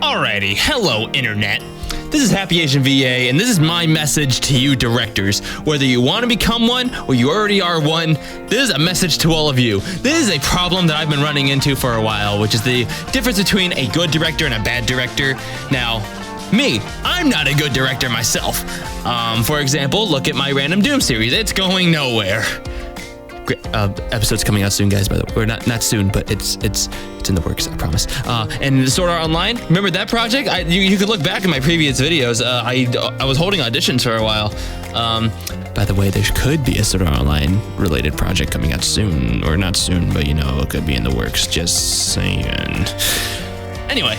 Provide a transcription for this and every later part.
Alrighty, hello internet. This is HappyAsianVA, and this is my message to you directors. Whether you want to become one or you already are one, this is a message to all of you. This is a problem that I've been running into for a while, which is the difference between a good director and a bad director. Now, me, I'm not a good director myself. For example, look at my Random Doom series. It's going nowhere. Episode's coming out soon, guys, by the way. Or not soon, but it's in the works, I promise. And Sword Art Online, remember that project? You could look back in my previous videos. I was holding auditions for a while. By the way, there could be a Sword Art Online related project coming out soon. Or not soon, but it could be in the works. Just saying. Anyway,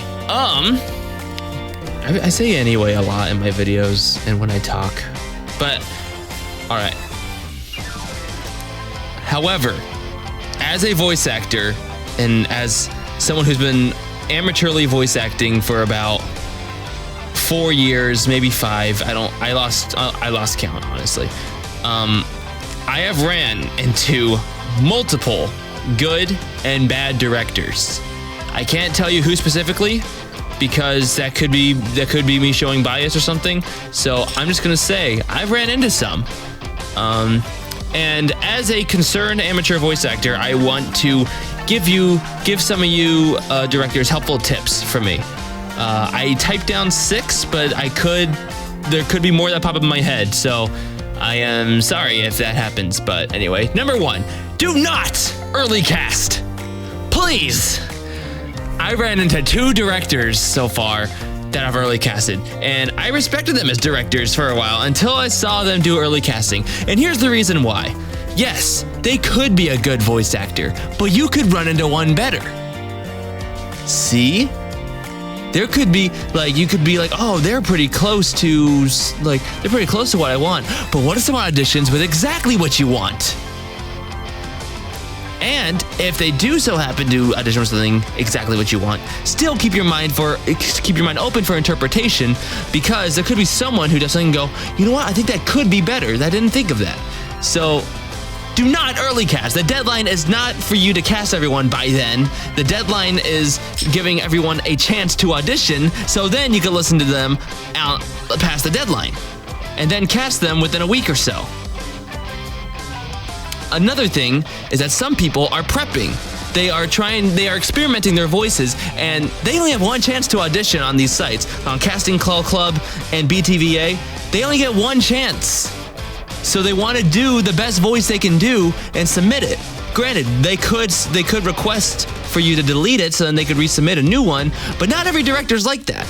I say anyway a lot in my videos and when I talk. But, alright. However, as a voice actor and as someone who's been amateurly voice acting for about 4 years, maybe 5, I lost count, honestly. I have ran into multiple good and bad directors. I can't tell you who specifically because that could be me showing bias or something. So I'm just gonna say I've ran into some. And as a concerned amateur voice actor, I want to give some of you directors helpful tips from me. I typed down 6, but there could be more that pop up in my head, so I am sorry if that happens. But anyway, number 1, do not early cast. Please. I ran into 2 directors so far that I've early casted, and I respected them as directors for a while until I saw them do early casting. And here's the reason why. Yes, they could be a good voice actor, but you could run into one better. See? There could be, you could be like, oh, they're pretty close to what I want, but what if someone auditions with exactly what you want? And if they do so happen to audition for something exactly what you want, still keep your mind open for interpretation, because there could be someone who does something and go, you know what, I think that could be better. I didn't think of that. So do not early cast. The deadline is not for you to cast everyone by then. The deadline is giving everyone a chance to audition, so then you can listen to them out past the deadline and then cast them within a week or so. Another thing is that some people are prepping. They are experimenting their voices, and they only have one chance to audition on these sites. On Casting Call Club and BTVA, they only get one chance. So they want to do the best voice they can do and submit it. Granted, they could request for you to delete it so then they could resubmit a new one, but not every director's like that.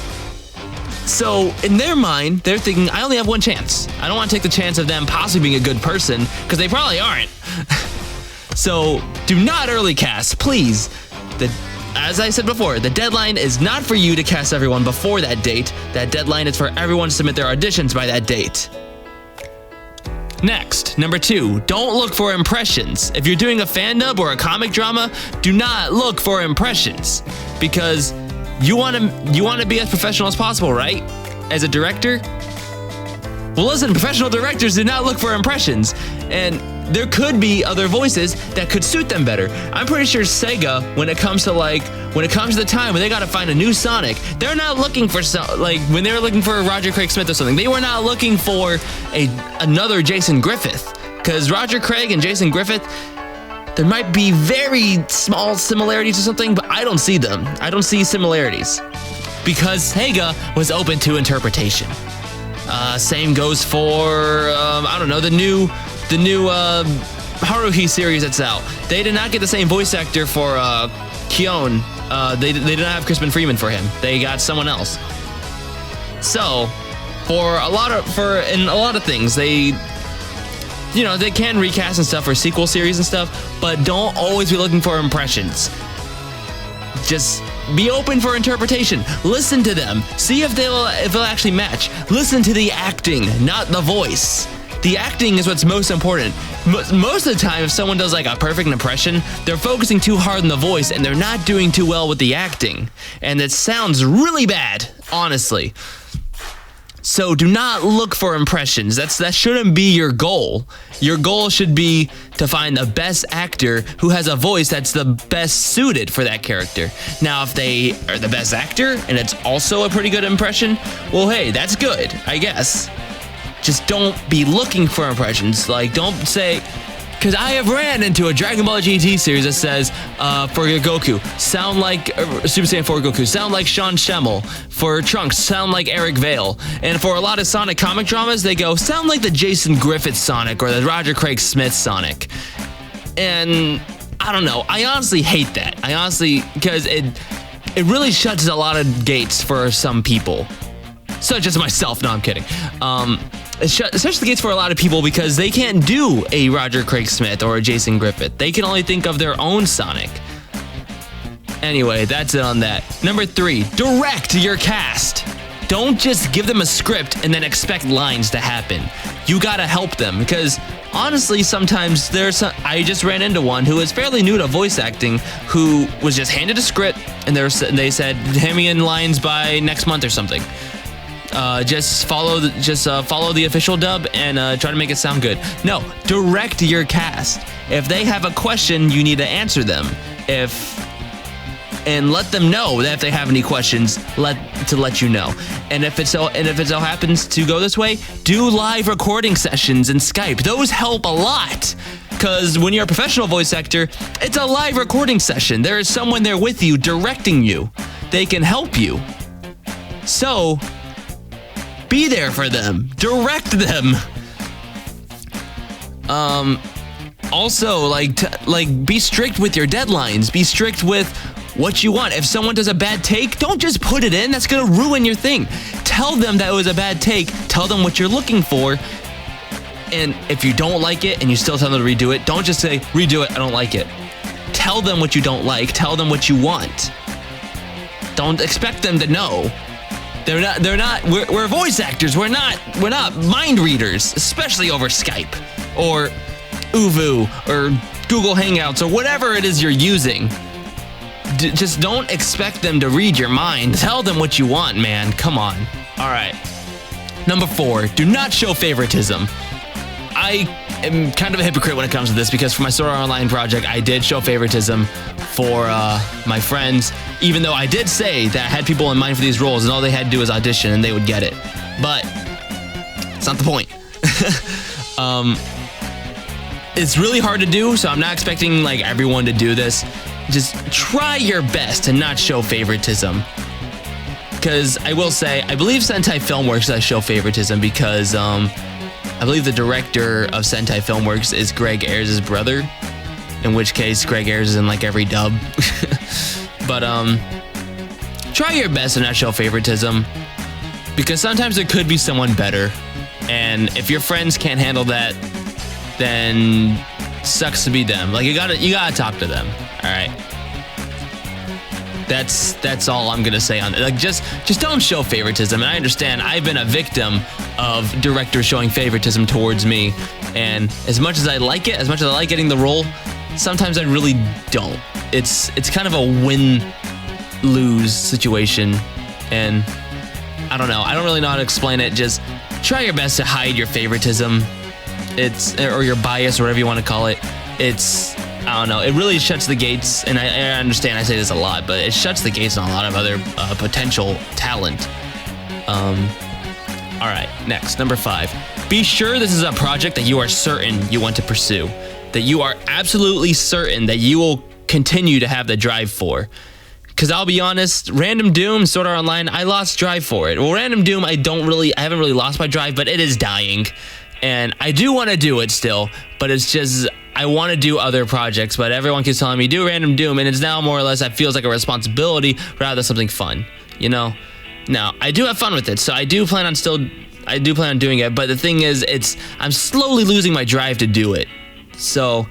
So in their mind, they're thinking, I only have one chance. I don't want to take the chance of them possibly being a good person, because they probably aren't. So do not early cast, please. As I said before, the deadline is not for you to cast everyone before that date. That deadline is for everyone to submit their auditions by that date. Next, number 2, don't look for impressions. If you're doing a fan dub or a comic drama, do not look for impressions, because you want to be as professional as possible, right? As a director? Well, listen, professional directors do not look for impressions, and there could be other voices that could suit them better. I'm pretty sure Sega, when it comes to the time when they got to find a new Sonic, they're not looking for when they were looking for Roger Craig Smith or something. They were not looking for another Jason Griffith, because Roger Craig and Jason Griffith, there might be very small similarities or something, but I don't see them. I don't see similarities, because Sega was open to interpretation. Same goes for the new Haruhi series that's out. They did not get the same voice actor for Kyon. They did not have Crispin Freeman for him. They got someone else. So for a lot of things, they can recast and stuff for sequel series and stuff, but don't always be looking for impressions. Just be open for interpretation. Listen to them. See if they'll actually match. Listen to the acting, not the voice. The acting is what's most important. Most of the time, if someone does a perfect impression, they're focusing too hard on the voice and they're not doing too well with the acting. And it sounds really bad, honestly. So do not look for impressions. That shouldn't be your goal. Your goal should be to find the best actor who has a voice that's the best suited for that character. Now, if they are the best actor and it's also a pretty good impression, well, hey, that's good, I guess. Just don't be looking for impressions. Like, don't say... Because I have ran into a Dragon Ball GT series that says, for your Goku, sound like Super Saiyan 4 Goku, sound like Sean Schemmel. For Trunks, sound like Eric Vale. And for a lot of Sonic comic dramas, they go, sound like the Jason Griffith Sonic or the Roger Craig Smith Sonic. And I don't know. I honestly hate that. Because it really shuts a lot of gates for some people. Such as myself. No, I'm kidding. It shuts the gates for a lot of people because they can't do a Roger Craig Smith or a Jason Griffith. They can only think of their own Sonic. Anyway, that's it on that. Number 3, direct your cast. Don't just give them a script and then expect lines to happen. You gotta help them because honestly, sometimes I just ran into one who is fairly new to voice acting who was just handed a script and they said, hand me in lines by next month or something. Just follow the official dub and try to make it sound good. No, direct your cast. If they have a question, you need to answer them. And let them know that if they have any questions, let you know. And if it so happens to go this way, do live recording sessions in Skype. Those help a lot. Because when you're a professional voice actor, it's a live recording session. There is someone there with you, directing you. They can help you. So be there for them. Direct them. Also, be strict with your deadlines. Be strict with what you want. If someone does a bad take, don't just put it in. That's gonna ruin your thing. Tell them that it was a bad take. Tell them what you're looking for. And if you don't like it and you still tell them to redo it, don't just say, redo it, I don't like it. Tell them what you don't like. Tell them what you want. Don't expect them to know. We're voice actors. We're not mind readers, especially over Skype or Uvu or Google Hangouts or whatever it is you're using. Just don't expect them to read your mind. Tell them what you want, man. Come on. All right. Number 4, do not show favoritism. I am kind of a hypocrite when it comes to this because for my Sword Art Online project, I did show favoritism for my friends, even though I did say that I had people in mind for these roles and all they had to do was audition and they would get it. But it's not the point. It's really hard to do, so I'm not expecting everyone to do this. Just try your best to not show favoritism. Because I will say, I believe Sentai Filmworks does show favoritism because I believe the director of Sentai Filmworks is Greg Ayers' brother, in which case Greg Ayers is in every dub. But try your best to not show favoritism because sometimes there could be someone better, and if your friends can't handle that, then sucks to be them. You gotta talk to them. All right. That's all I'm gonna say on it. Just don't show favoritism. And I understand I've been a victim of directors showing favoritism towards me, and as much as I like it, as much as I like getting the role, sometimes I really don't. It's kind of a win-lose situation, and I don't know. I don't really know how to explain it. Just try your best to hide your favoritism. Or your bias, or whatever you want to call it. I don't know. It really shuts the gates, and I understand I say this a lot, but it shuts the gates on a lot of other potential talent. All right, next, number 5. Be sure this is a project that you are certain you want to pursue, that you are absolutely certain that you will continue to have the drive for. Because I'll be honest, Random Doom, Sword Art Online, I lost drive for it. Well, Random Doom, I haven't really lost my drive, but it is dying. And I do want to do it still, but it's just, I want to do other projects, but everyone keeps telling me, do Random Doom, and it's now more or less, it feels like a responsibility rather than something fun, you know? Now, I do have fun with it, so I do plan on doing it, but the thing is, I'm slowly losing my drive to do it. So,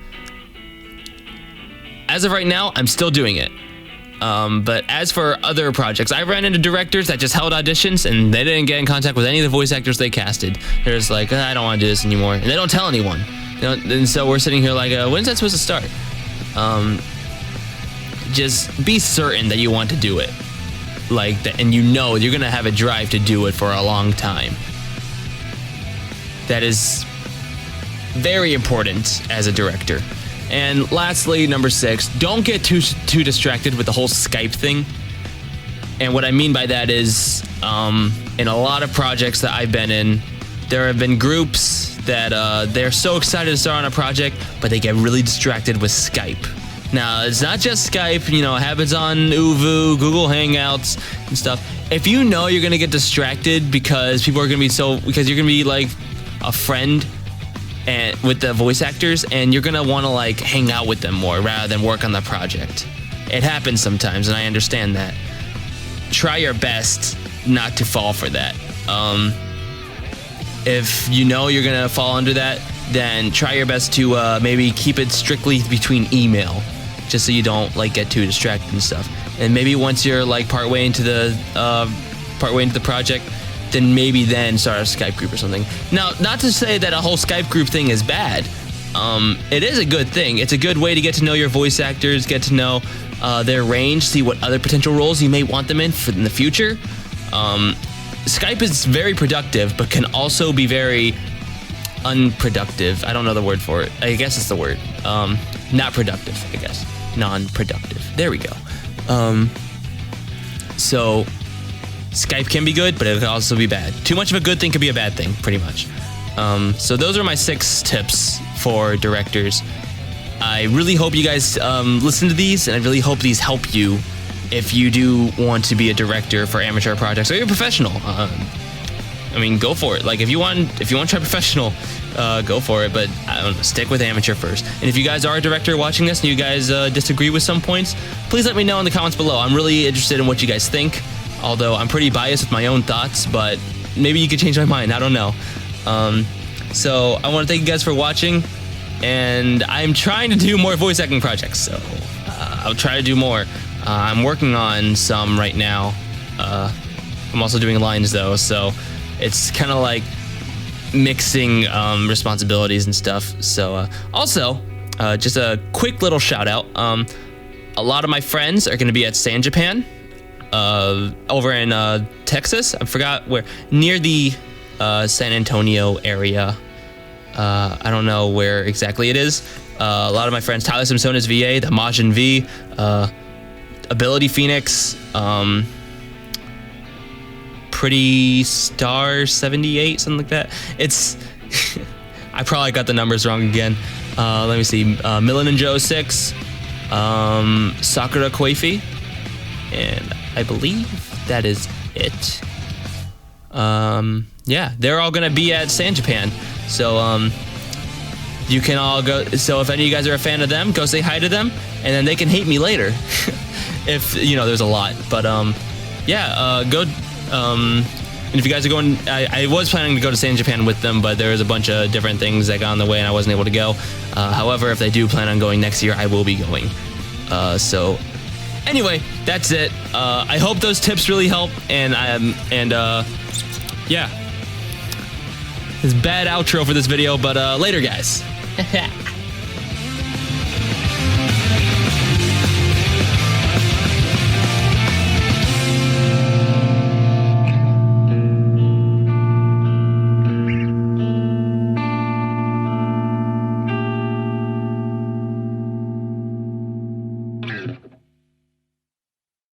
as of right now, I'm still doing it. But as for other projects, I ran into directors that just held auditions and they didn't get in contact with any of the voice actors they casted. They're just like, I don't want to do this anymore. And they don't tell anyone. And so we're sitting here like, when's that supposed to start? Just be certain that you want to do it. like that, and you know you're gonna have a drive to do it for a long time. That is very important as a director. And lastly, number 6, don't get too distracted with the whole Skype thing. And what I mean by that is, in a lot of projects that I've been in, there have been groups that they're so excited to start on a project, but they get really distracted with Skype. Now, it's not just Skype, you know, it happens on Uvu, Google Hangouts, and stuff. If you know you're gonna get distracted because people are gonna be because you're gonna be like a friend and with the voice actors, and you're gonna wanna like hang out with them more rather than work on the project. It happens sometimes, and I understand that. Try your best not to fall for that. If you know you're gonna fall under that, then try your best to maybe keep it strictly between email, just so you don't like get too distracted and stuff. And maybe once you're like partway into the project, then maybe start a Skype group or something. Now, not to say that a whole Skype group thing is bad. It is a good thing. It's a good way to get to know your voice actors, get to know their range, see what other potential roles you may want them in the future. Skype is very productive, but can also be very unproductive. I don't know the word for it. I guess it's the word. Not productive, I guess. Non-productive. There we go. So Skype can be good, but it can also be bad. Too much of a good thing could be a bad thing, pretty much. So those are my 6 tips for directors. I really hope you guys listen to these, and I really hope these help you if you do want to be a director for amateur projects, or you're a professional. I mean, go for it. Like, if you want to try professional, go for it. But I don't know, stick with amateur first. And if you guys are a director watching this and you guys disagree with some points, please let me know in the comments below. I'm really interested in what you guys think. Although I'm pretty biased with my own thoughts, but maybe you could change my mind. I don't know. So I want to thank you guys for watching, and I'm trying to do more voice acting projects. So I'll try to do more. I'm working on some right now. I'm also doing lines though, so it's kind of like mixing responsibilities and stuff. So also, just a quick little shout out. A lot of my friends are going to be at San Japan over in Texas. I forgot where, near the San Antonio area. I don't know where exactly it is. A lot of my friends, Tyler Simpson's VA, the Majin V, Ability Phoenix, Pretty Star 78, something like that. It's I probably got the numbers wrong again. Let me see. Millen and Joe 6, Sakura Koifi, and I believe that is it. Yeah, they're all gonna be at San Japan, so you can all go. So if any of you guys are a fan of them, go say hi to them, and then they can hate me later. If you know, there's a lot, but yeah, go. And if you guys are going, I was planning to go to San Japan with them, but there was a bunch of different things that got in the way and I wasn't able to go. However, if they do plan on going next year, I will be going. So anyway, that's it. I hope those tips really help, and yeah, it's a bad outro for this video, but later, guys.